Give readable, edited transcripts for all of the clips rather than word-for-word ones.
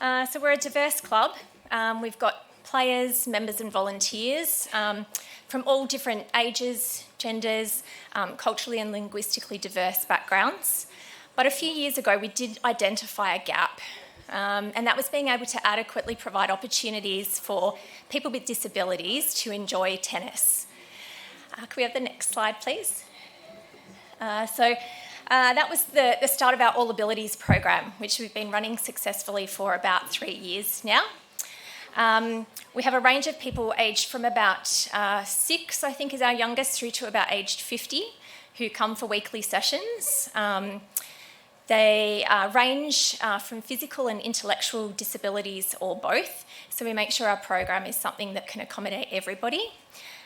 So we're a diverse club. We've got players, members and volunteers from all different ages, genders, culturally and linguistically diverse backgrounds. But a few years ago we did identify a gap, and that was being able to adequately provide opportunities for people with disabilities to enjoy tennis. Can we have the next slide, please? That was the start of our All Abilities program, which we've been running successfully for about 3 years now. We have a range of people aged from about 6, I think is our youngest, through to about aged 50, who come for weekly sessions. They range from physical and intellectual disabilities or both, so we make sure our program is something that can accommodate everybody.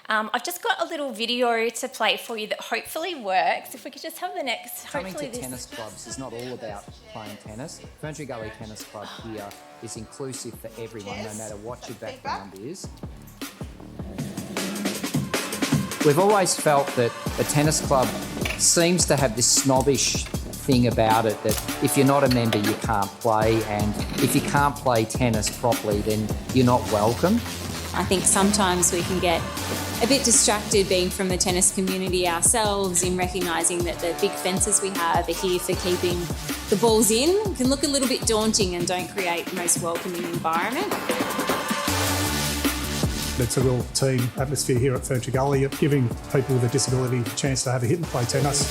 I've just got a little video to play for you that hopefully works. If we could just have the next... Coming to tennis clubs is not all about playing tennis. Ferntree Gully Tennis Club here is inclusive for everyone, no matter what your background is. We've always felt that a tennis club seems to have this snobbish thing about it, that if you're not a member you can't play, and if you can't play tennis properly then you're not welcome. I think sometimes we can get a bit distracted being from the tennis community ourselves in recognising that the big fences we have are here for keeping the balls in. It can look a little bit daunting and don't create the most welcoming environment. It's a real team atmosphere here at Ferntree Gully, giving people with a disability a chance to have a hit and play tennis.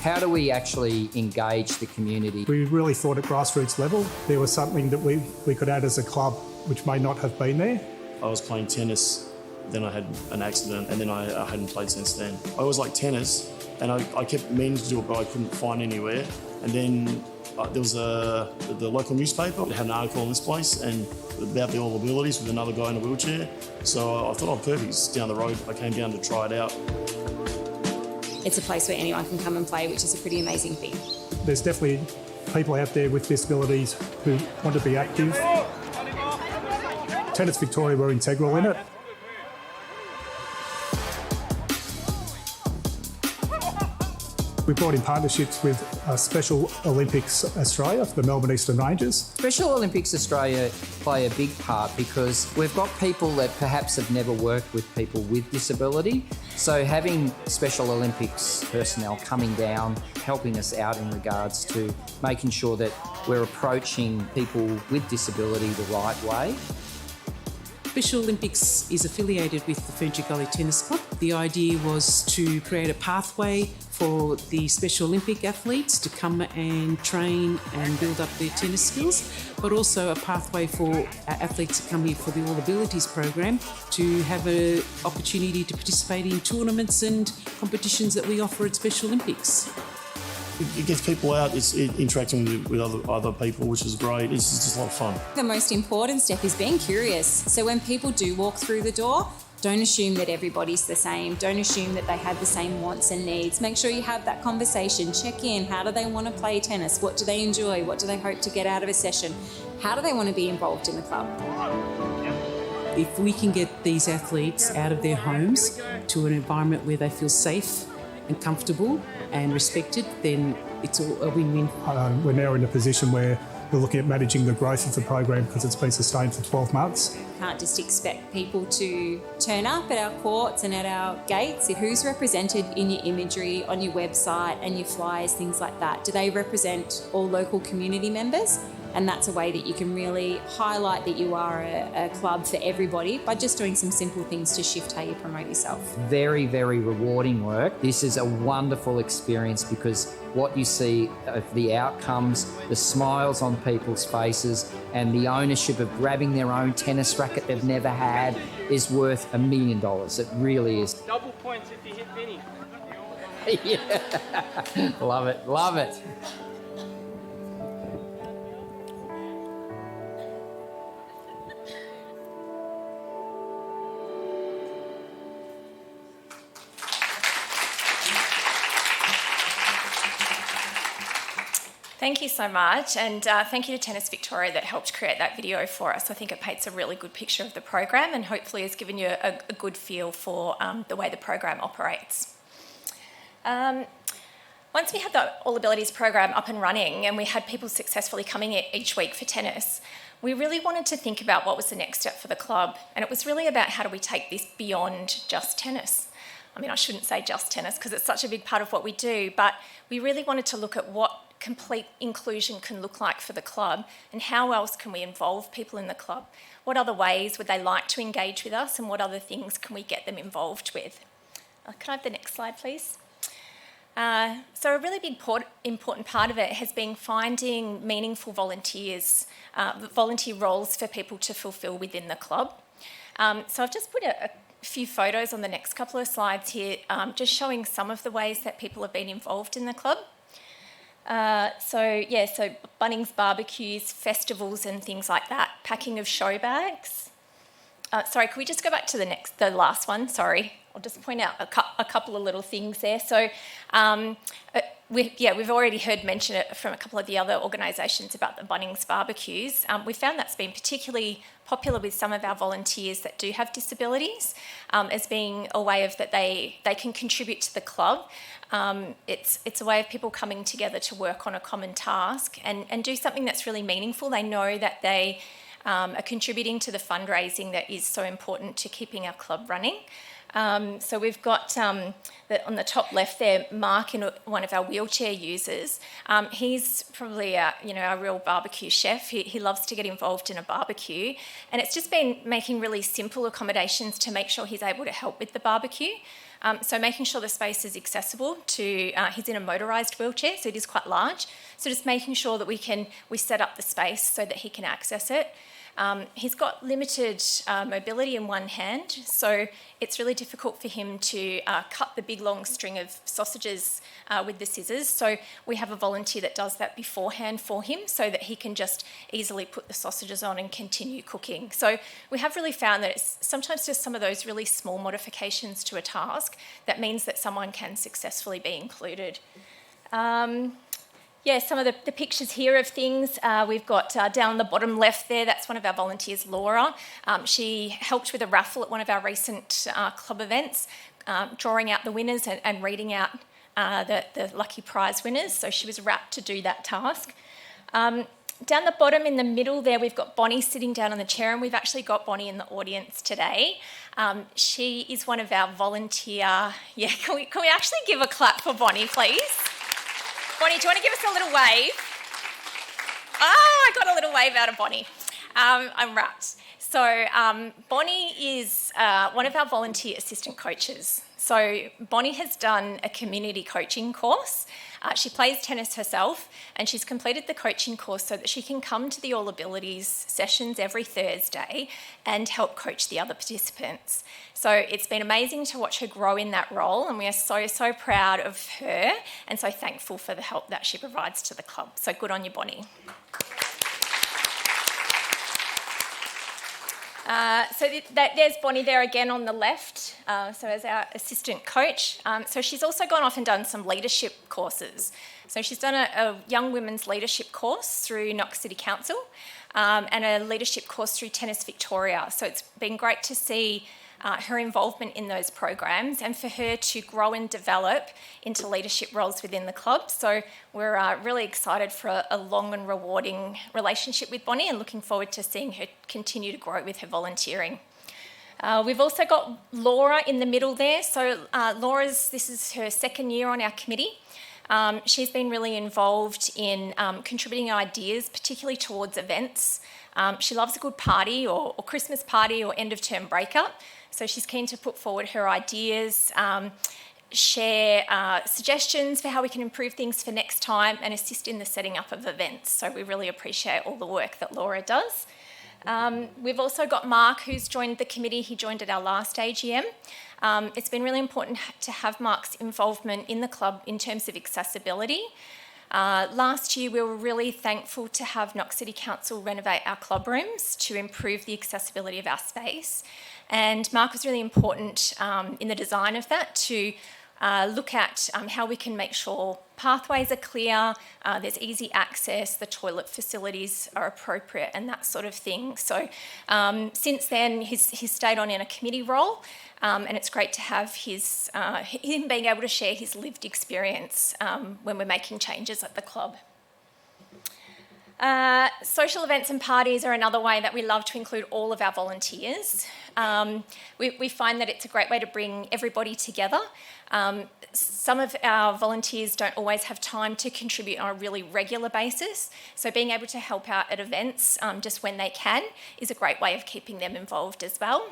How do we actually engage the community? We really thought at grassroots level there was something that we could add as a club which may not have been there. I was playing tennis, then I had an accident, and then I hadn't played since then. I always liked tennis, and I kept meaning to do it, but I couldn't find anywhere. And then there was the local newspaper that had an article on this place and about the All Abilities with another guy in a wheelchair. So I thought, oh, perfect, it's down the road. I came down to try it out. It's a place where anyone can come and play, which is a pretty amazing thing. There's definitely people out there with disabilities who want to be active. Tennis Victoria were integral in it. We brought in partnerships with Special Olympics Australia for the Melbourne Eastern Ranges. Special Olympics Australia play a big part because we've got people that perhaps have never worked with people with disability. So having Special Olympics personnel coming down, helping us out in regards to making sure that we're approaching people with disability the right way. Special Olympics is affiliated with the Ferntree Gully Tennis Club. The idea was to create a pathway for the Special Olympic athletes to come and train and build up their tennis skills, but also a pathway for athletes to come here for the All Abilities program to have an opportunity to participate in tournaments and competitions that we offer at Special Olympics. It gets people out, it's interacting with other people, which is great. It's just a lot of fun. The most important step is being curious. So when people do walk through the door, don't assume that everybody's the same. Don't assume that they have the same wants and needs. Make sure you have that conversation. Check in. How do they want to play tennis? What do they enjoy? What do they hope to get out of a session? How do they want to be involved in the club? If we can get these athletes out of their homes to an environment where they feel safe and comfortable and respected, then it's a win-win. We're now in a position where we're looking at managing the growth of the program because it's been sustained for 12 months. You can't just expect people to turn up at our courts and at our gates. Who's represented in your imagery, on your website and your flyers, things like that? Do they represent all local community members? And that's a way that you can really highlight that you are a club for everybody by just doing some simple things to shift how you promote yourself. Very, very rewarding work. This is a wonderful experience because what you see of the outcomes, the smiles on people's faces and the ownership of grabbing their own tennis racket they've never had is worth $1 million. It really is. Double points if you hit Vinny. Yeah, love it, love it. Thank you so much, and thank you to Tennis Victoria that helped create that video for us. I think it paints a really good picture of the program and hopefully has given you a good feel for the way the program operates. Once we had the All Abilities program up and running and we had people successfully coming each week for tennis, we really wanted to think about what was the next step for the club. And it was really about how do we take this beyond just tennis. I mean, I shouldn't say just tennis because it's such a big part of what we do, but we really wanted to look at what complete inclusion can look like for the club and how else can we involve people in the club. What other ways would they like to engage with us and what other things can we get them involved with? Can I have the next slide, please? So a really big important part of it has been finding meaningful volunteers, volunteer roles for people to fulfil within the club. So I've just put a few photos on the next couple of slides here, just showing some of the ways that people have been involved in the club. So Bunnings barbecues, festivals and things like that, packing of show bags. Sorry, can we just go back to the last one? Sorry, I'll just point out a couple of little things there. So we've already heard mention it from a couple of the other organisations about the Bunnings barbecues. We found that's been particularly popular with some of our volunteers that do have disabilities, as being a way of that they can contribute to the club. It's a way of people coming together to work on a common task and do something that's really meaningful. They know that they are contributing to the fundraising that is so important to keeping our club running. So we've got on the top left there, Mark, one of our wheelchair users. He's probably a real barbecue chef. He loves to get involved in a barbecue, and it's just been making really simple accommodations to make sure he's able to help with the barbecue. So making sure the space is accessible to, he's in a motorised wheelchair, so it is quite large. So just making sure that we set up the space so that he can access it. He's got limited mobility in one hand, so it's really difficult for him to cut the big long string of sausages with the scissors. So we have a volunteer that does that beforehand for him so that he can just easily put the sausages on and continue cooking. So we have really found that it's sometimes just some of those really small modifications to a task that means that someone can successfully be included. Some of the pictures here of things. We've got down the bottom left there, that's one of our volunteers, Laura. She helped with a raffle at one of our recent club events, drawing out the winners and reading out the lucky prize winners. So she was wrapped to do that task. Down the bottom in the middle there, we've got Bonnie sitting down on the chair, and we've actually got Bonnie in the audience today. She is one of our volunteer... can we actually give a clap for Bonnie, please? Bonnie, do you want to give us a little wave? I got a little wave out of Bonnie. I'm wrapped. So Bonnie is one of our volunteer assistant coaches. So Bonnie has done a community coaching course. She plays tennis herself, and she's completed the coaching course so that she can come to the All Abilities sessions every Thursday and help coach the other participants. So it's been amazing to watch her grow in that role, and we are so, so proud of her and so thankful for the help that she provides to the club. So good on you, Bonnie. There's Bonnie there again on the left, so as our assistant coach. So she's also gone off and done some leadership courses. So she's done a young women's leadership course through Knox City Council and a leadership course through Tennis Victoria. So it's been great to see her involvement in those programs and for her to grow and develop into leadership roles within the club. So we're really excited for a long and rewarding relationship with Bonnie and looking forward to seeing her continue to grow with her volunteering. We've also got Laura in the middle there. So this is her second year on our committee. She's been really involved in contributing ideas, particularly towards events. She loves a good party or Christmas party or end of term breakup. So she's keen to put forward her ideas, share suggestions for how we can improve things for next time and assist in the setting up of events. So we really appreciate all the work that Laura does. We've also got Mark, who's joined the committee. He joined at our last AGM. It's been really important to have Mark's involvement in the club in terms of accessibility. Last year, we were really thankful to have Knox City Council renovate our club rooms to improve the accessibility of our space. And Mark was really important in the design of that to look at how we can make sure pathways are clear, there's easy access, the toilet facilities are appropriate and that sort of thing. So since then, he's stayed on in a committee role, and it's great to have him being able to share his lived experience when we're making changes at the club. Social events and parties are another way that we love to include all of our volunteers. We find that it's a great way to bring everybody together. Some of our volunteers don't always have time to contribute on a really regular basis, so being able to help out at events just when they can is a great way of keeping them involved as well.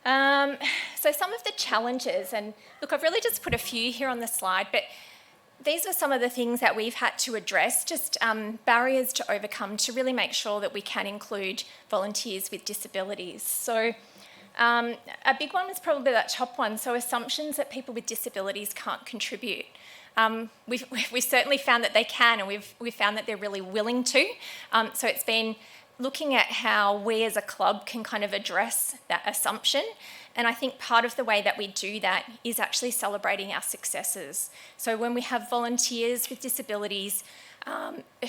So some of the challenges, and look, I've really just put a few here on the slide, but these are some of the things that we've had to address, just barriers to overcome to really make sure that we can include volunteers with disabilities. So a big one is probably that top one, so assumptions that people with disabilities can't contribute. We've certainly found that they can, and we've found that they're really willing to. So it's been looking at how we as a club can kind of address that assumption. And I think part of the way that we do that is actually celebrating our successes. So when we have volunteers with disabilities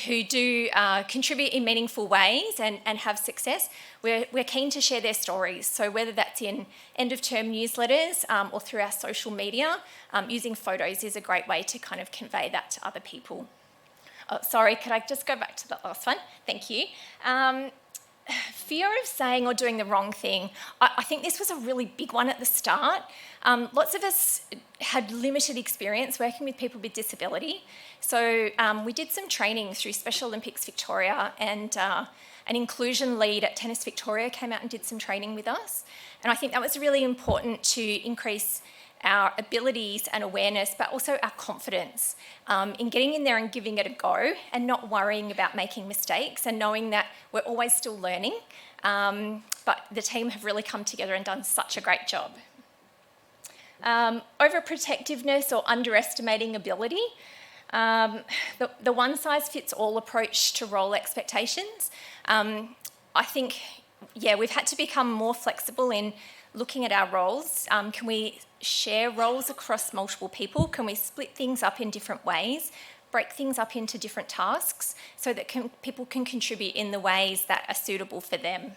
who do contribute in meaningful ways and have success, we're keen to share their stories. So whether that's in end-of-term newsletters or through our social media, using photos is a great way to kind of convey that to other people. Oh, sorry, could I just go back to the last one? Thank you. Fear of saying or doing the wrong thing. I think this was a really big one at the start. Lots of us had limited experience working with people with disability. So we did some training through Special Olympics Victoria, and an inclusion lead at Tennis Victoria came out and did some training with us. And I think that was really important to increase our abilities and awareness, but also our confidence in getting in there and giving it a go and not worrying about making mistakes and knowing that we're always still learning. But the team have really come together and done such a great job. Overprotectiveness or underestimating ability. The one-size-fits-all approach to role expectations. I think, we've had to become more flexible in looking at our roles. Can we share roles across multiple people? Can we split things up in different ways, break things up into different tasks so that people can contribute in the ways that are suitable for them?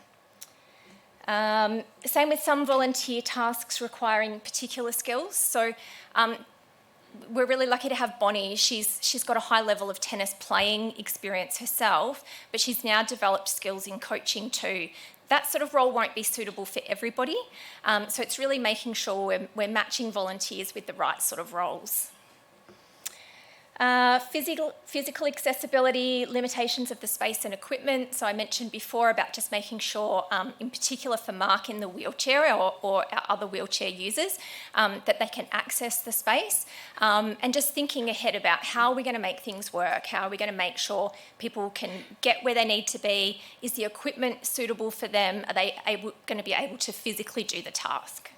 Same with some volunteer tasks requiring particular skills. So we're really lucky to have Bonnie. She's got a high level of tennis playing experience herself, but she's now developed skills in coaching too. That sort of role won't be suitable for everybody. So it's really making sure we're matching volunteers with the right sort of roles. Physical accessibility, limitations of the space and equipment. So I mentioned before about just making sure, in particular for Mark in the wheelchair or our other wheelchair users, that they can access the space. And just thinking ahead about how are we going to make things work? How are we going to make sure people can get where they need to be? Is the equipment suitable for them? Are they going to be able to physically do the task?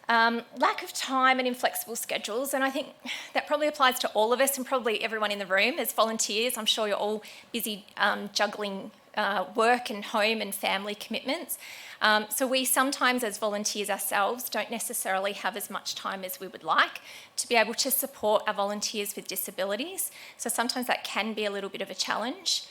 Lack of time and inflexible schedules, and I think that probably applies to all of us and probably everyone in the room as volunteers. I'm sure you're all busy juggling work and home and family commitments. So we sometimes as volunteers ourselves don't necessarily have as much time as we would like to be able to support our volunteers with disabilities. So sometimes that can be a little bit of a challenge.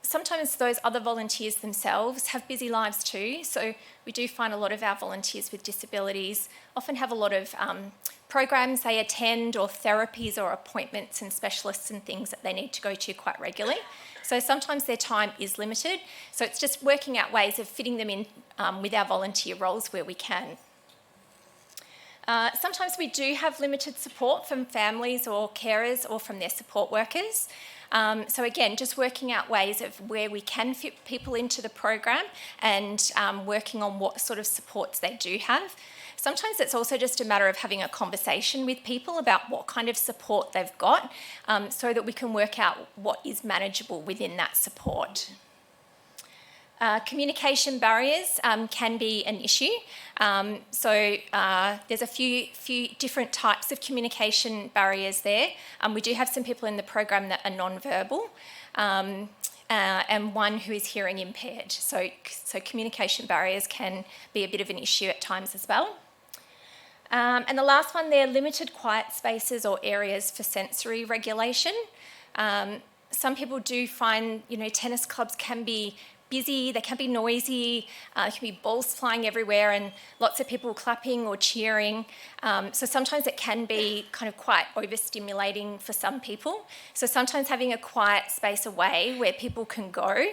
Sometimes those other volunteers themselves have busy lives too, so we do find a lot of our volunteers with disabilities often have a lot of programs they attend or therapies or appointments and specialists and things that they need to go to quite regularly. So sometimes their time is limited, so it's just working out ways of fitting them in with our volunteer roles where we can. Sometimes we do have limited support from families or carers or from their support workers. So again, just working out ways of where we can fit people into the program and working on what sort of supports they do have. Sometimes it's also just a matter of having a conversation with people about what kind of support they've got so that we can work out what is manageable within that support. Communication barriers can be an issue. So there's a few different types of communication barriers there. We do have some people in the program that are non-verbal and one who is hearing impaired. So communication barriers can be a bit of an issue at times as well. And the last one there, limited quiet spaces or areas for sensory regulation. Some people do find, tennis clubs can be busy, they can be noisy, there can be balls flying everywhere and lots of people clapping or cheering. So sometimes it can be kind of quite overstimulating for some people. So sometimes having a quiet space away where people can go,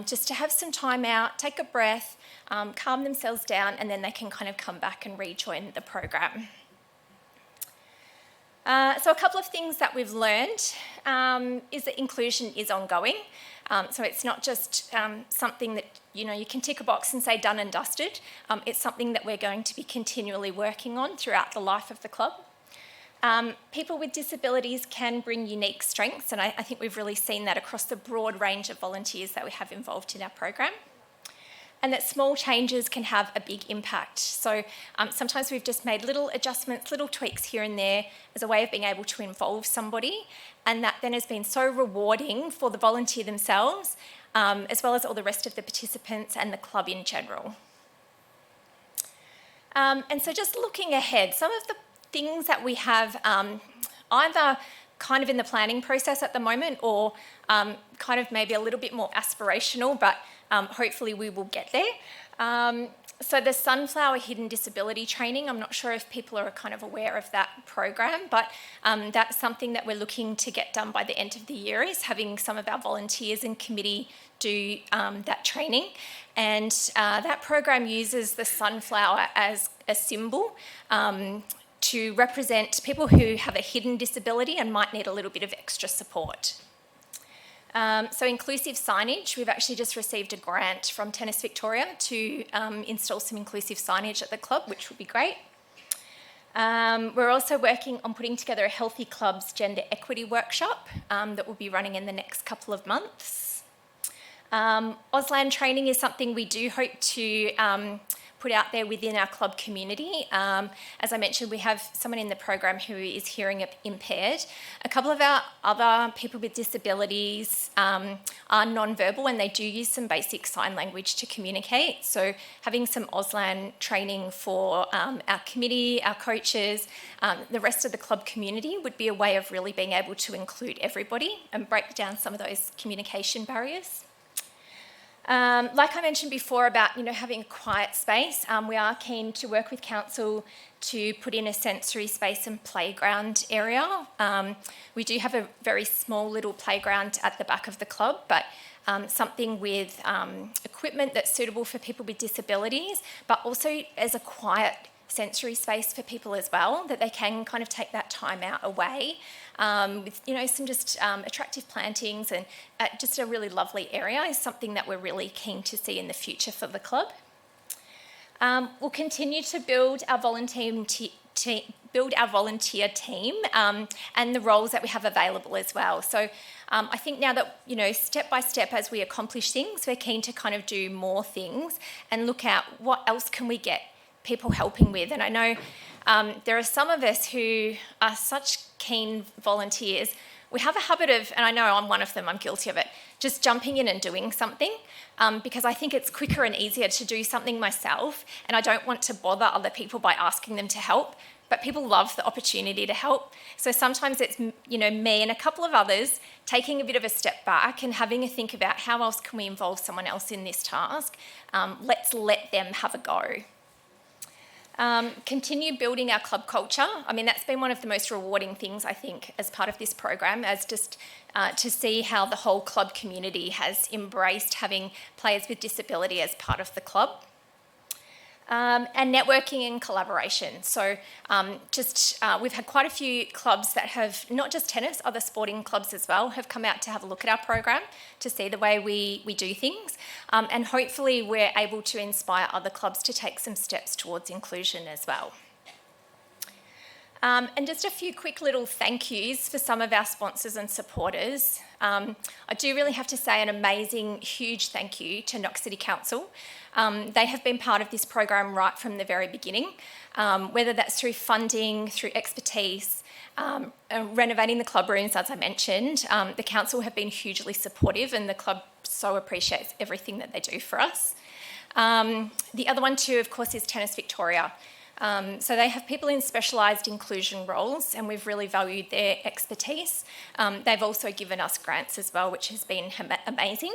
just to have some time out, take a breath, calm themselves down, and then they can kind of come back and rejoin the program. So a couple of things that we've learned is that inclusion is ongoing. So it's not just something that, you can tick a box and say done and dusted. It's something that we're going to be continually working on throughout the life of the club. People with disabilities can bring unique strengths, and I think we've really seen that across the broad range of volunteers that we have involved in our program. And that small changes can have a big impact. So sometimes we've just made little adjustments, little tweaks here and there as a way of being able to involve somebody, and that then has been so rewarding for the volunteer themselves, as well as all the rest of the participants and the club in general. And so just looking ahead, some of the things that we have either kind of in the planning process at the moment or kind of maybe a little bit more aspirational, but hopefully we will get there. So the Sunflower Hidden Disability Training, I'm not sure if people are kind of aware of that program, but that's something that we're looking to get done by the end of the year, is having some of our volunteers and committee do that training. And that program uses the sunflower as a symbol to represent people who have a hidden disability and might need a little bit of extra support. So inclusive signage, we've actually just received a grant from Tennis Victoria to install some inclusive signage at the club, which would be great. We're also working on putting together a Healthy Clubs Gender Equity Workshop that will be running in the next couple of months. Auslan training is something we do hope to put out there within our club community. As I mentioned, we have someone in the program who is hearing impaired. A couple of our other people with disabilities are non-verbal, and they do use some basic sign language to communicate. So having some Auslan training for our committee, our coaches, the rest of the club community would be a way of really being able to include everybody and break down some of those communication barriers. Like I mentioned before about having a quiet space, we are keen to work with council to put in a sensory space and playground area. We do have a very small little playground at the back of the club, but something with equipment that's suitable for people with disabilities, but also as a quiet sensory space for people as well, that they can kind of take that time out away with some just attractive plantings and just a really lovely area is something that we're really keen to see in the future for the club. We'll continue to build our volunteer team and the roles that we have available as well. So I think now that, step by step as we accomplish things, we're keen to kind of do more things and look at what else can we get people helping with. And I know there are some of us who are such keen volunteers. We have a habit of, and I know I'm one of them, I'm guilty of it, just jumping in and doing something because I think it's quicker and easier to do something myself, and I don't want to bother other people by asking them to help, but people love the opportunity to help. So sometimes it's, me and a couple of others taking a bit of a step back and having a think about how else can we involve someone else in this task. Let's let them have a go. Continue building our club culture. I mean, that's been one of the most rewarding things, I think, as part of this program, as just to see how the whole club community has embraced having players with disability as part of the club. And networking and collaboration. So we've had quite a few clubs that have, not just tennis, other sporting clubs as well, have come out to have a look at our program to see the way we do things. And hopefully we're able to inspire other clubs to take some steps towards inclusion as well. And just a few quick little thank yous for some of our sponsors and supporters. I do really have to say an amazing, huge thank you to Knox City Council. They have been part of this program right from the very beginning, whether that's through funding, through expertise, renovating the club rooms, as I mentioned. The council have been hugely supportive, and the club so appreciates everything that they do for us. The other one too, of course, is Tennis Victoria. So they have people in specialised inclusion roles, and we've really valued their expertise. They've also given us grants as well, which has been amazing.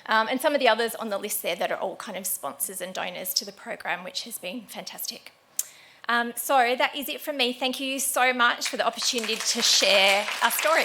And some of the others on the list there that are all kind of sponsors and donors to the program, which has been fantastic. So that is it from me. Thank you so much for the opportunity to share our story.